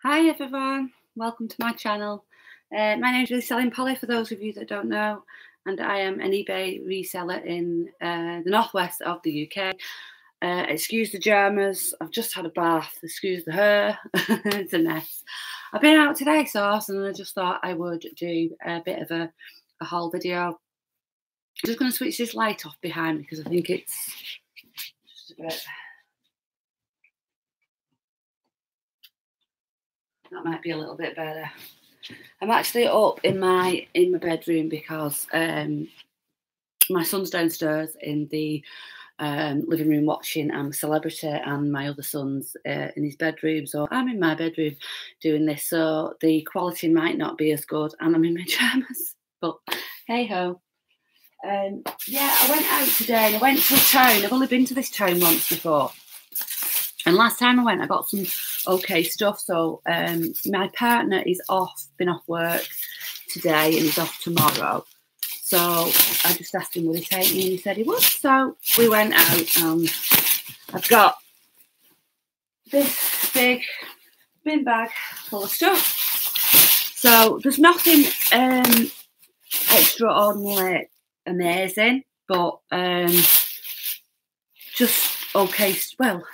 Hi everyone, welcome to my channel. My name is Really Selling Polly for those of you that don't know, and I am an eBay reseller in the northwest of the UK. Excuse the Germans, I've just had a bath, excuse the hair, it's a mess. I've been out today, sauce, and I just thought I would do a bit of a haul video. I'm just going to switch this light off behind me because I think it's just a bit... That might be a little bit better. I'm actually up in my bedroom because my son's downstairs in the living room watching I'm a Celebrity, and my other son's in his bedroom. So I'm in my bedroom doing this. So the quality might not be as good, and I'm in my pajamas. But hey ho. Yeah, I went out today and I went to a town. I've only been to this town once before. And last time I went, I got some okay stuff. So my partner is been off work today, and he's off tomorrow. So I just asked him, would he take me? And he said he would. So we went out, and I've got this big bin bag full of stuff. So there's nothing extraordinarily amazing, but just okay. Well,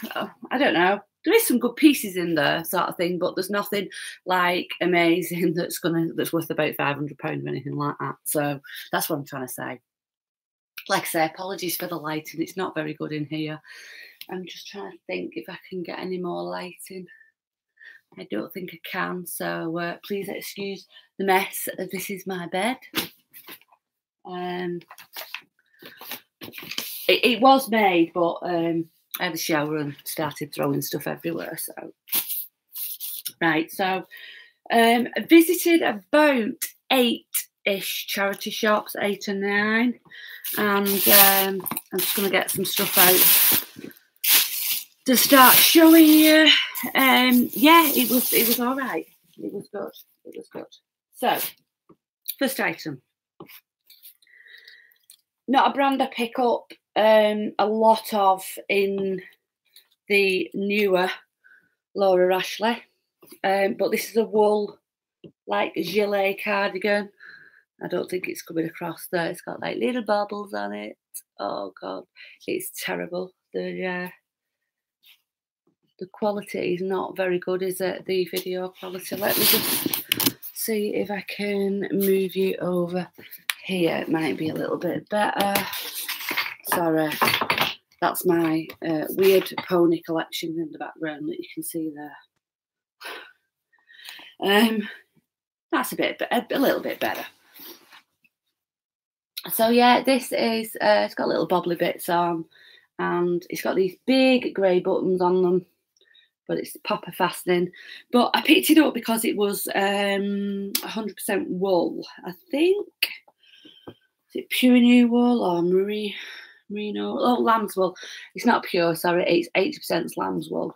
I don't know. There is some good pieces in there, sort of thing, but there's nothing like amazing that's worth about £500 or anything like that. So that's what I'm trying to say. Like I say, apologies for the lighting. It's not very good in here. I'm just trying to think if I can get any more lighting. I don't think I can. So please excuse the mess. This is my bed. It was made, but I had a shower and started throwing stuff everywhere. So, right. So, I visited about 8-ish charity shops, 8 or 9, and I'm just going to get some stuff out to start showing you. Yeah, it was all right. It was good. It was good. So, first item. Not a brand I pick up a lot of in the newer Laura Ashley, but this is a wool, like gilet cardigan. I don't think it's coming across there. It's got like little bubbles on it. Oh god, it's terrible. The quality is not very good, is it? The video quality. Let me just see if I can move you over here. It might be a little bit better. Sorry, that's my weird pony collection in the background that you can see there. That's a little bit better. So yeah, this is it's got little bobbly bits on, and it's got these big grey buttons on them, but it's popper fastening. But I picked it up because it was 100% wool, I think. Is it pure new wool or merino? Oh, lamb's wool. It's not pure, sorry. It's 80% lamb's wool.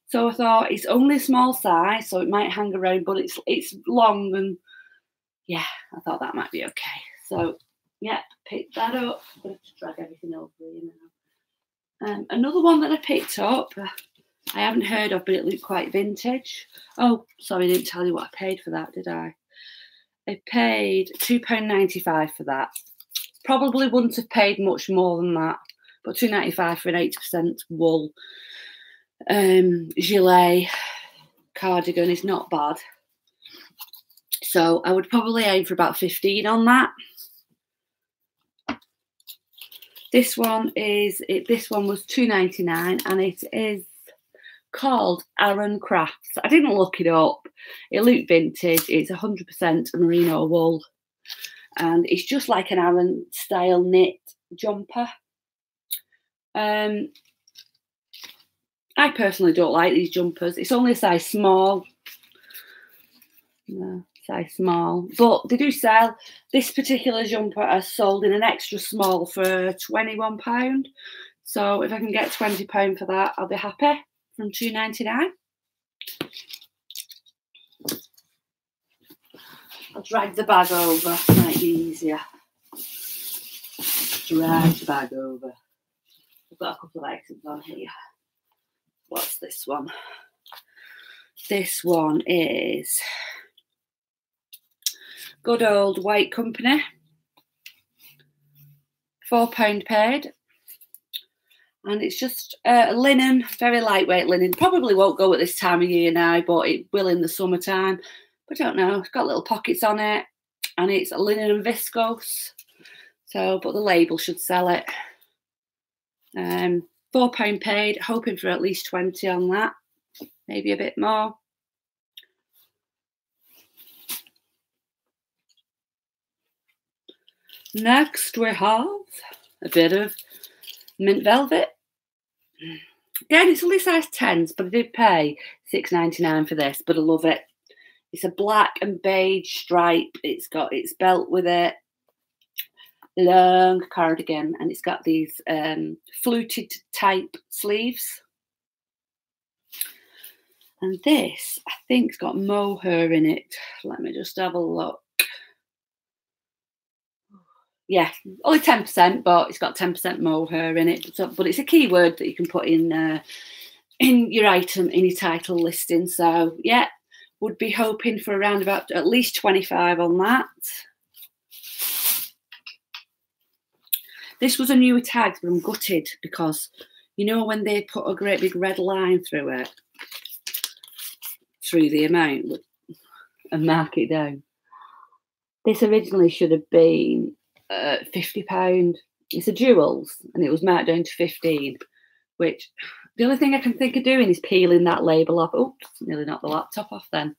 So I thought it's only a small size, so it might hang around, but it's long, and yeah, I thought that might be okay. So yeah, picked that up. I'm going to drag everything over here now. Another one that I picked up, I haven't heard of, but it looked quite vintage. Oh, sorry, I didn't tell you what I paid for that, did I? I paid £2.95 for that. Probably wouldn't have paid much more than that, but £2.95 for an 80% wool gilet cardigan is not bad. So I would probably aim for about 15 on that. This one was £2.99, and it is called Aran Crafts. I didn't look it up. It looked vintage. It's 100% merino wool, and it's just like an Aran style knit jumper. I personally don't like these jumpers. It's only a size small. No, size small, but they do sell. This particular jumper is sold in an extra small for £21. So if I can get £20 for that, I'll be happy. From £2.99. I'll drag the bag over. Might be easier. Drag the bag over. I've got a couple of items on here. What's this one? This one is good old White Company. £4 paid. And it's just linen, very lightweight linen. Probably won't go at this time of year now, but it will in the summertime. But I don't know. It's got little pockets on it. And it's linen and viscose. So, but the label should sell it. £4 paid. Hoping for at least 20 on that. Maybe a bit more. Next we have a bit of mint velvet. Again, it's only size 10s, but I did pay £6.99 for this, but I love it. It's a black and beige stripe. It's got its belt with it. Long cardigan, and it's got these fluted type sleeves. And this, I think, has got mohair in it. Let me just have a look. Yeah, only 10%, but it's got 10% mohair in it. So, but it's a keyword that you can put in your item, in your title listing. So, yeah, would be hoping for around about at least 25 on that. This was a newer tag, but I'm gutted because, you know, when they put a great big red line through it, through the amount, and mark it down. This originally should have been £50. It's a jewels, and it was marked down to 15, which the only thing I can think of doing is peeling that label off. Oops, nearly knocked the laptop off then.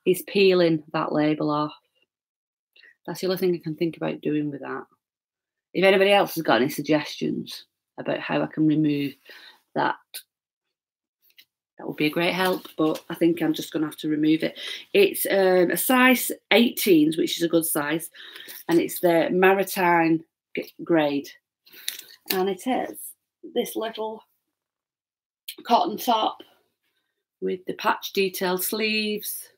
Is peeling that label off. That's the only thing I can think about doing with that. If anybody else has got any suggestions about how I can remove that, that would be a great help, but I think I'm just going to have to remove it. It's a size 18s, which is a good size, and it's the maritime grade. And it is this little cotton top with the patch detail sleeves.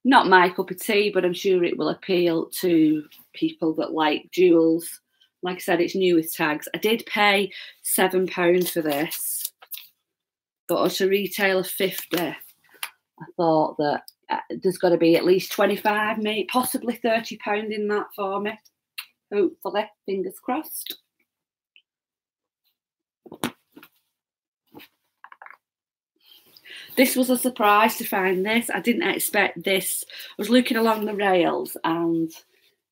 Not my cup of tea, but I'm sure it will appeal to people that like jewels. Like I said, it's new with tags. I did pay £7 for this, but at a retail of 50, I thought that there's got to be at least 25, maybe possibly £30 in that for me. Hopefully, fingers crossed. This was a surprise to find this. I didn't expect this. I was looking along the rails, and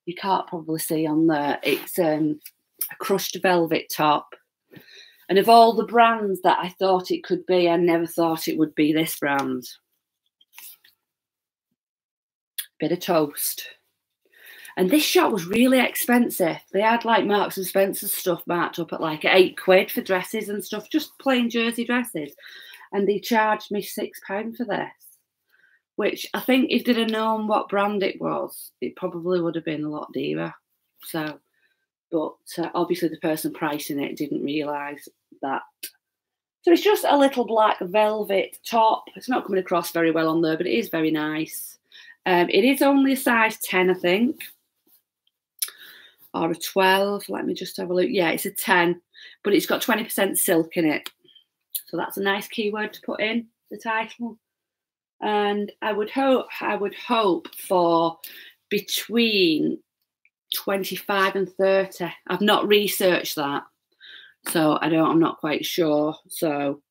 you can't probably see on there. It's a crushed velvet top. And of all the brands that I thought it could be, I never thought it would be this brand. Bit of toast. And this shop was really expensive. They had like Marks and Spencer stuff marked up at like £8 for dresses and stuff, just plain jersey dresses. And they charged me £6 for this, which I think if they'd have known what brand it was, it probably would have been a lot dearer. So, but obviously the person pricing it didn't realise that. So it's just a little black velvet top. It's not coming across very well on there, but it is very nice. It is only a size 10, I think, or a 12. Let me just have a look. Yeah, it's a 10, but it's got 20% silk in it. So that's a nice keyword to put in the title. And I would hope for between 25 and 30. I've not researched that, so I'm not quite sure. So,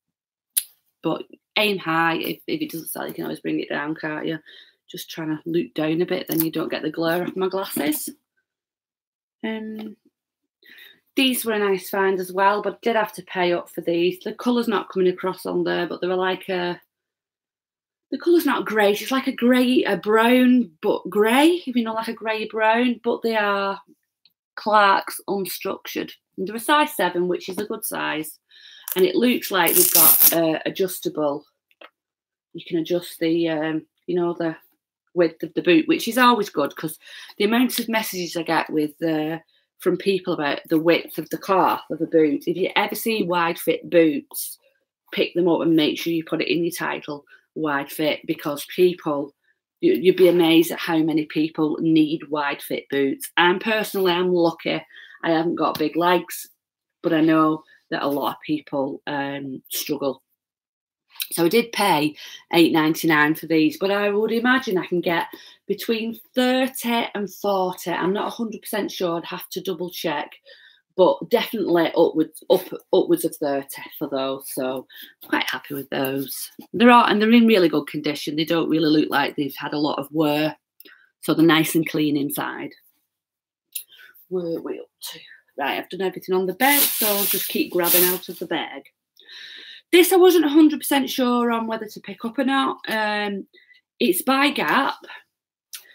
but aim high. If it doesn't sell, you can always bring it down, can't you? Just trying to look down a bit, then you don't get the glare off my glasses. These were a nice find as well, but I did have to pay up for these. The colour's not coming across on there, but they were like the colour's not grey. It's like a brown, but grey, if you know, like a grey brown, but they are Clark's unstructured. And they're a size 7, which is a good size. And it looks like they've got adjustable. You can adjust the, you know, the width of the boot, which is always good, because the amount of messages I get with from people about the width of the cloth of a boot. If you ever see wide fit boots, pick them up and make sure you put it in your title, wide fit, because people, you'd be amazed at how many people need wide fit boots. And personally, I'm lucky. I haven't got big legs, but I know that a lot of people struggle. So I did pay £8.99 for these, but I would imagine I can get between 30 and 40. I'm not 100% sure. I'd have to double check, but definitely upwards of 30 for those. So I'm quite happy with those. They're in really good condition. They don't really look like they've had a lot of wear, so they're nice and clean inside. Where are we up to? Right, I've done everything on the bed, so I'll just keep grabbing out of the bag. This I wasn't 100% sure on whether to pick up or not. It's by Gap.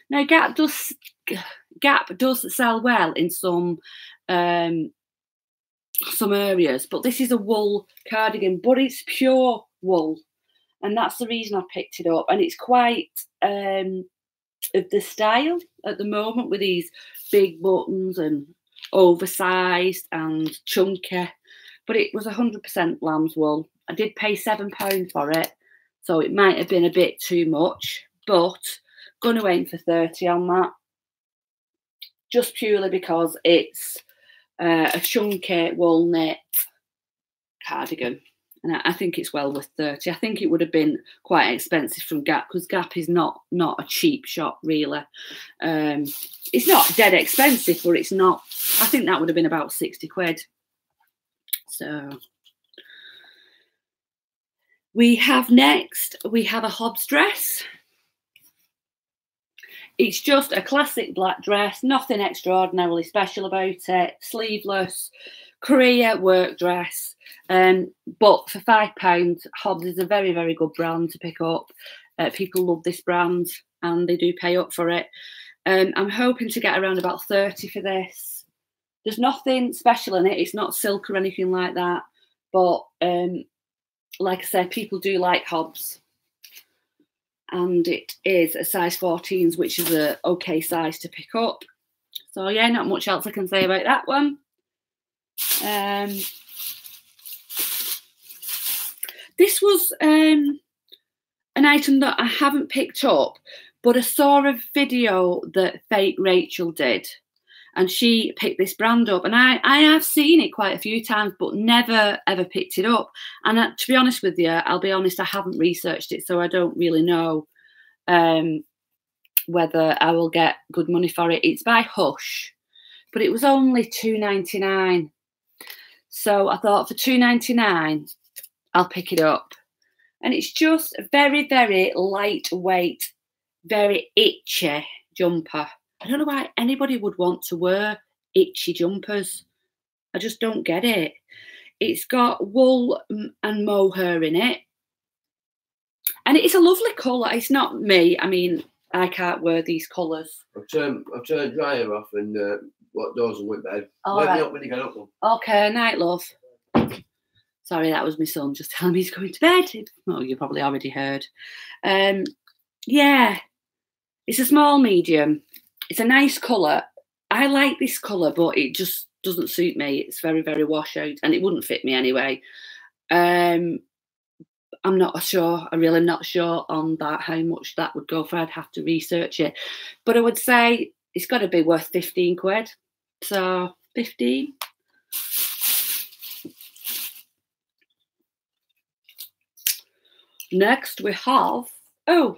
Now Gap does sell well in some areas, but this is a wool cardigan, but it's pure wool, and that's the reason I picked it up. And it's quite of the style at the moment, with these big buttons and oversized and chunky. But it was 100% lamb's wool. I did pay £7 for it, so it might have been a bit too much, but going to aim for 30 on that, just purely because it's a chunky wool knit cardigan, and I think it's well worth 30. I think it would have been quite expensive from Gap, because Gap is not a cheap shop, really. It's not dead expensive, but it's not. I think that would have been about 60 quid. So we have a Hobbs dress. It's just a classic black dress, nothing extraordinarily special about it. Sleeveless, career work dress. But for £5, Hobbs is a very, very good brand to pick up. People love this brand and they do pay up for it. I'm hoping to get around about 30 for this. There's nothing special in it. It's not silk or anything like that. But like I said, people do like Hobbs. And it is a size 14s, which is a okay size to pick up. So yeah, not much else I can say about that one. This was an item that I haven't picked up, but I saw a video that Fake Rachel did, and she picked this brand up, and I have seen it quite a few times, but never ever picked it up. And to be honest with you, I'll be honest, I haven't researched it, so I don't really know whether I will get good money for it. It's by Hush, but it was only £2.99. So I thought for £2.99, I'll pick it up. And it's just a very, very lightweight, very itchy jumper. I don't know why anybody would want to wear itchy jumpers. I just don't get it. It's got wool and mohair in it. And it's a lovely colour. It's not me. I mean, I can't wear these colours. I've turned dryer off and locked doors and went bed. Wake me up when you get up. Okay, night, love. Sorry, that was my son just telling me he's going to bed. Oh, you probably already heard. Yeah, it's a small medium. It's a nice colour. I like this colour, but it just doesn't suit me. It's very, very washout, and it wouldn't fit me anyway. I'm not sure. I'm really not sure on that, how much that would go for. I'd have to research it. But I would say it's got to be worth 15 quid. So 15. Next we have,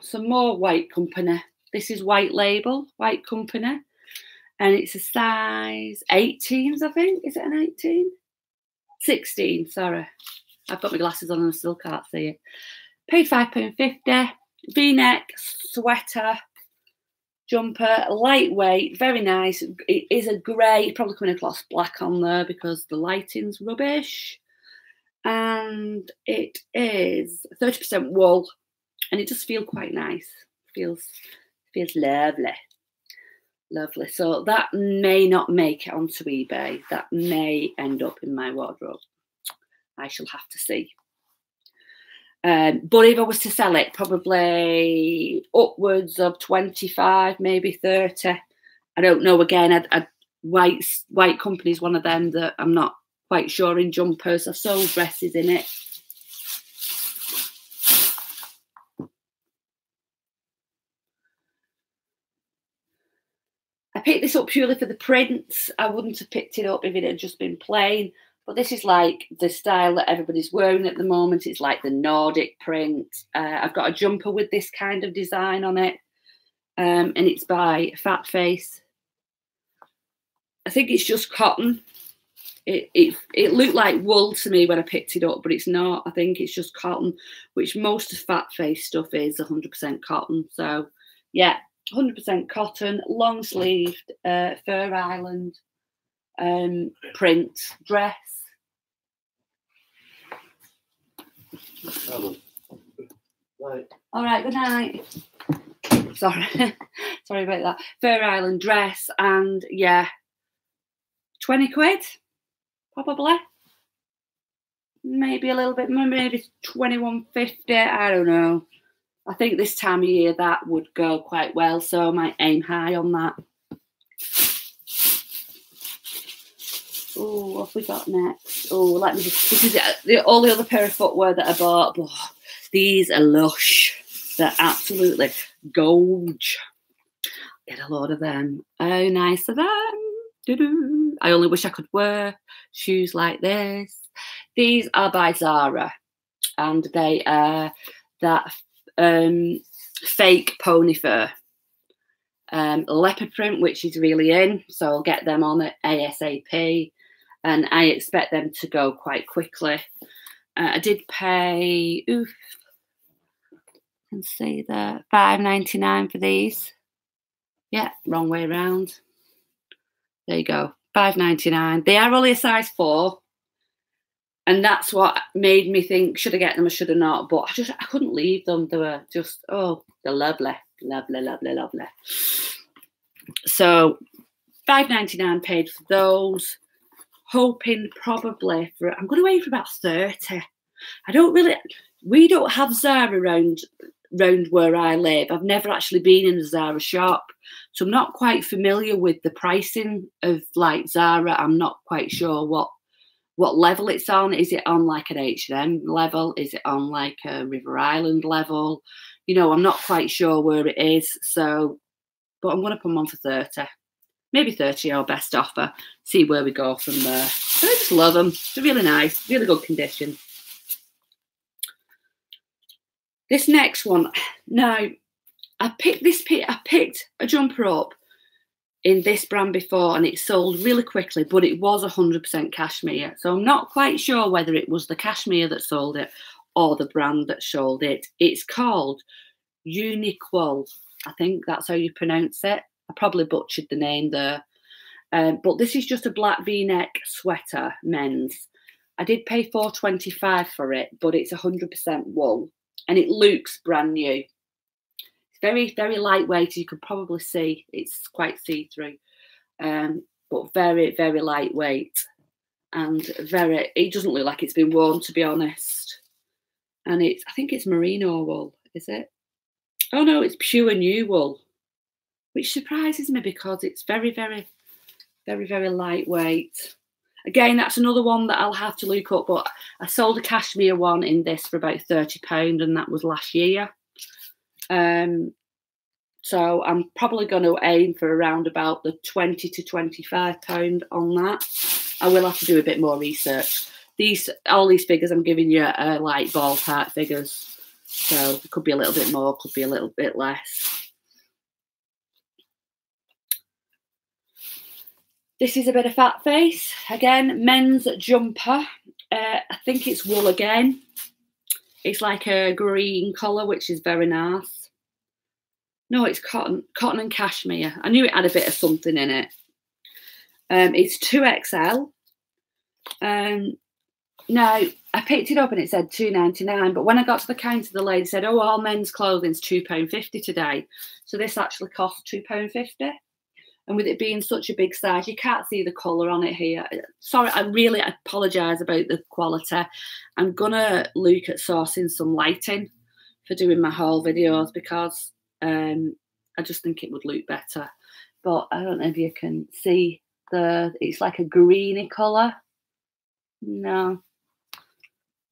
some more White Company. This is White Label, White Company. And it's a size 18s, I think. Is it an 18? 16, sorry. I've got my glasses on and I still can't see it. Paid £5.50. V-neck, sweater, jumper, lightweight, very nice. It is a grey, probably coming across black on there because the lighting's rubbish. And it is 30% wool, and it does feel quite nice. Feels lovely. Lovely. So that may not make it onto eBay. That may end up in my wardrobe. I shall have to see. But if I was to sell it, probably upwards of 25, maybe 30. I don't know. Again, White Company is one of them that I'm not quite sure in jumpers. I've sold dresses in it. I picked this up purely for the prints. I wouldn't have picked it up if it had just been plain. But this is like the style that everybody's wearing at the moment. It's like the Nordic print. I've got a jumper with this kind of design on it. And it's by Fat Face. I think it's just cotton. It looked like wool to me when I picked it up, but it's not. I think it's just cotton, which most of Fat Face stuff is 100% cotton. So, yeah, 100% cotton, long sleeved, Fur Island print dress. Right. All right, good night. Sorry, sorry about that. Fur Island dress, and yeah, 20 quid, probably. Maybe a little bit more, maybe 21.50. I don't know. I think this time of year that would go quite well, so I might aim high on that. Oh, what have we got next? Oh, let me just. This is all the other pair of footwear that I bought. Oh, these are lush. They're absolutely gorge. Get a load of them. Oh, nice of them. Doo-doo. I only wish I could wear shoes like this. These are by Zara, and they are that fake pony fur. Leopard print, which is really in, so I'll get them on at ASAP, and I expect them to go quite quickly. I did pay, you can see the $5.99 for these. Yeah, wrong way around. There you go, $5.99. They are only a size 4, and that's what made me think, should I get them or should I not? But I couldn't leave them. They were just, oh, they're lovely, lovely, lovely, lovely. So $5.99 paid for those. Hoping probably for, I'm going to aim for about 30. We don't have Zara around where I live. I've never actually been in a Zara shop, so I'm not quite familiar with the pricing of like Zara. I'm not quite sure what level it's on. Is it on like an H&M level? Is it on like a River Island level? You know, I'm not quite sure where it is. So, but I'm going to put them on for 30. Maybe 30 or best offer. See where we go from there. But I just love them. They're really nice, really good condition. This next one. Now, I picked a jumper up in this brand before, and it sold really quickly, but it was 100% cashmere. So I'm not quite sure whether it was the cashmere that sold it or the brand that sold it. It's called Uniqual. I think that's how you pronounce it. I probably butchered the name there. But this is just a black V-neck sweater, men's. I did pay $4.25 for it, but it's 100% wool. And it looks brand new. It's very, very lightweight. You can probably see it's quite see-through. But very, very lightweight. And it doesn't look like it's been worn, to be honest. And I think it's merino wool, is it? Oh no, it's pure new wool. Which surprises me because it's very, very, very, very lightweight. Again, that's another one that I'll have to look up, but I sold a cashmere one in this for about £30, and that was last year. So I'm probably going to aim for around about the £20 to £25 on that. I will have to do a bit more research. All these figures I'm giving you are like ballpark figures. So it could be a little bit more, could be a little bit less. This is a bit of Fat Face. Again, men's jumper. I think it's wool again. It's like a green colour, which is very nice. No, it's cotton and cashmere. I knew it had a bit of something in it. It's 2XL. Now, I picked it up and it said $2.99, but when I got to the counter, the lady said, oh, all men's clothing's £2.50 today. So this actually cost £2.50. And with it being such a big size, you can't see the colour on it here. Sorry, I really apologise about the quality. I'm going to look at sourcing some lighting for doing my haul videos because I just think it would look better. But I don't know if you can see it's like a greeny colour. No.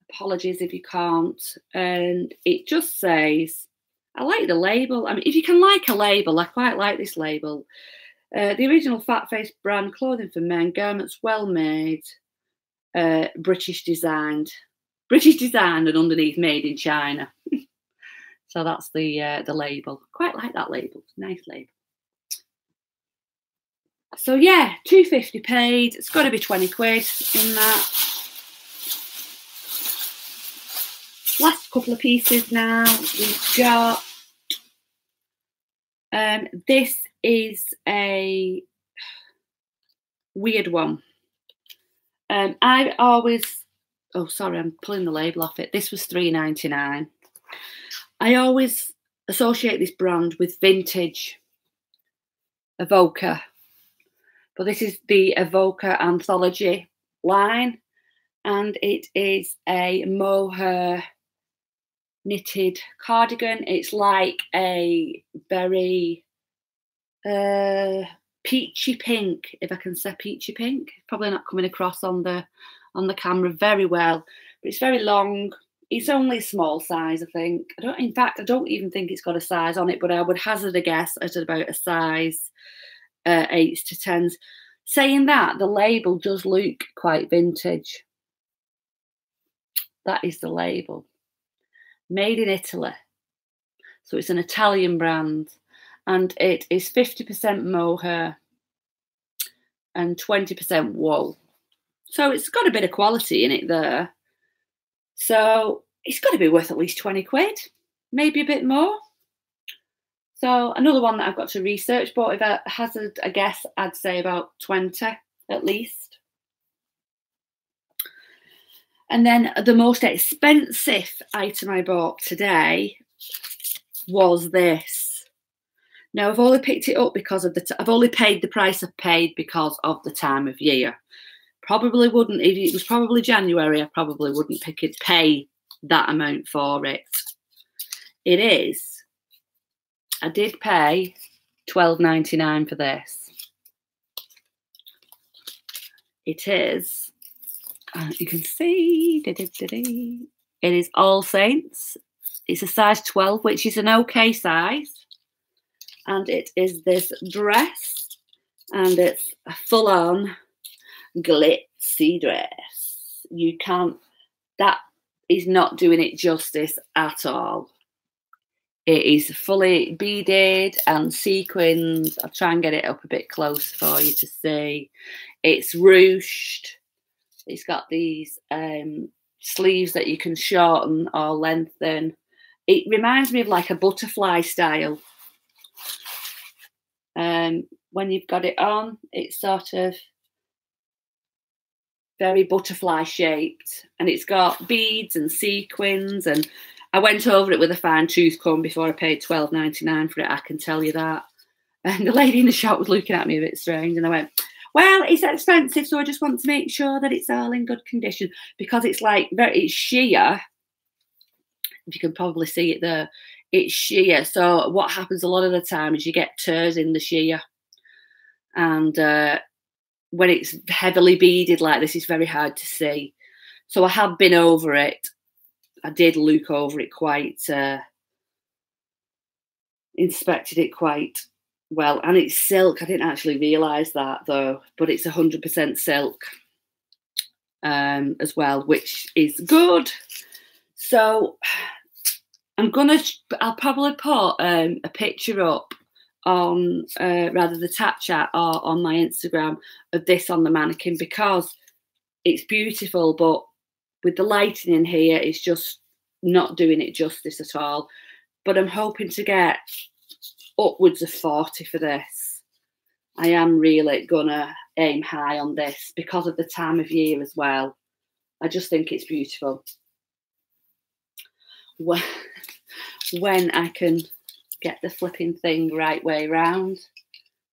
Apologies if you can't. And it just says, I like the label. I mean, if you can like a label, I quite like this label. The original Fat Face brand, clothing for men, garments well made, British design, and underneath made in China. So that's the label. Quite like that label. Nice label. So yeah, £2.50 paid. It's got to be 20 quid in that. Last couple of pieces now. We've got this is a weird one. I always, oh sorry, I'm pulling the label off it. This was £3.99. I always associate this brand with vintage Evoca, but this is the Evoca Anthology line, and it is a mohair knitted cardigan. It's like a very peachy pink, if I can say peachy pink. Probably not coming across on the camera very well, but it's very long. It's only a small size, I think. I don't even think it's got a size on it, but I would hazard a guess at about a size 8s to 10s. Saying that, the label does look quite vintage. That is the label. Made in Italy. So it's an Italian brand, and it is 50% mohair and 20% wool. So it's got a bit of quality in it there. So it's got to be worth at least 20 quid, maybe a bit more. So another one that I've got to research, but if I hazard a guess, I'd say about 20 at least. And then the most expensive item I bought today was this. Now, I've only picked it up because of I've only paid the price I've paid because of the time of year. Probably wouldn't, if it was probably January, I probably wouldn't pay that amount for it. It is. I did pay £12.99 for this. It is, you can see, it is All Saints. It's a size 12, which is an okay size. And it is this dress, and it's a full-on glitzy dress. You can't, that is not doing it justice at all. It is fully beaded and sequins. I'll try and get it up a bit close for you to see. It's ruched. It's got these sleeves that you can shorten or lengthen. It reminds me of like a butterfly style. When you've got it on, it's sort of very butterfly shaped, and it's got beads and sequins, and I went over it with a fine tooth comb before I paid £12.99 for it, I can tell you that. And the lady in the shop was looking at me a bit strange, and I went, well, it's expensive, so I just want to make sure that it's all in good condition, because it's like it's sheer. If you can probably see it there, it's sheer. So what happens a lot of the time is you get tears in the sheer, and when it's heavily beaded like this, it's very hard to see. So I have been over it. I did look over it quite, inspected it quite well. And it's silk. I didn't actually realise that though, but it's 100% silk as well, which is good. So I'll probably put a picture up on rather the Tat Chat or on my Instagram of this on the mannequin, because it's beautiful, but with the lighting in here, it's just not doing it justice at all. But I'm hoping to get upwards of 40 for this. I am really gonna aim high on this because of the time of year as well. I just think it's beautiful. When I can get the flipping thing right way round.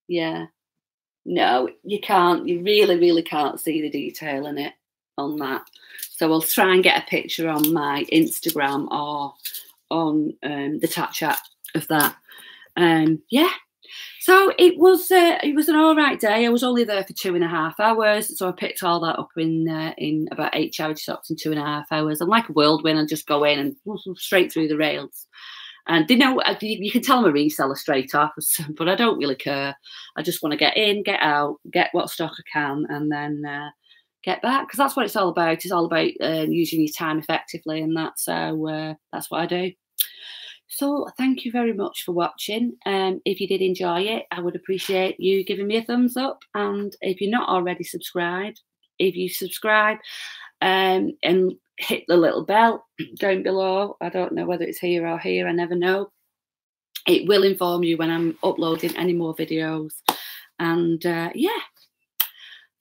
Yeah. No, you can't. You really, really can't see the detail in it on that. So I'll try and get a picture on my Instagram or on the Tat Chat of that. Yeah. So it was an all right day. I was only there for 2.5 hours, so I picked all that up in about 8 charity shops in 2.5 hours. I'm like a whirlwind. I just go in and straight through the rails. And they know, you can tell I'm a reseller straight off, but I don't really care. I just want to get in, get out, get what stock I can, and then get back, because that's what it's all about. It's all about using your time effectively, and that's what I do. So thank you very much for watching. If you did enjoy it, I would appreciate you giving me a thumbs up. And if you're not already subscribed, if you subscribe and hit the little bell down below, I don't know whether it's here or here, I never know. It will inform you when I'm uploading any more videos. And yeah,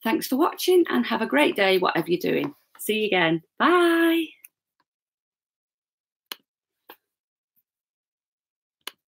thanks for watching and have a great day, whatever you're doing. See you again. Bye.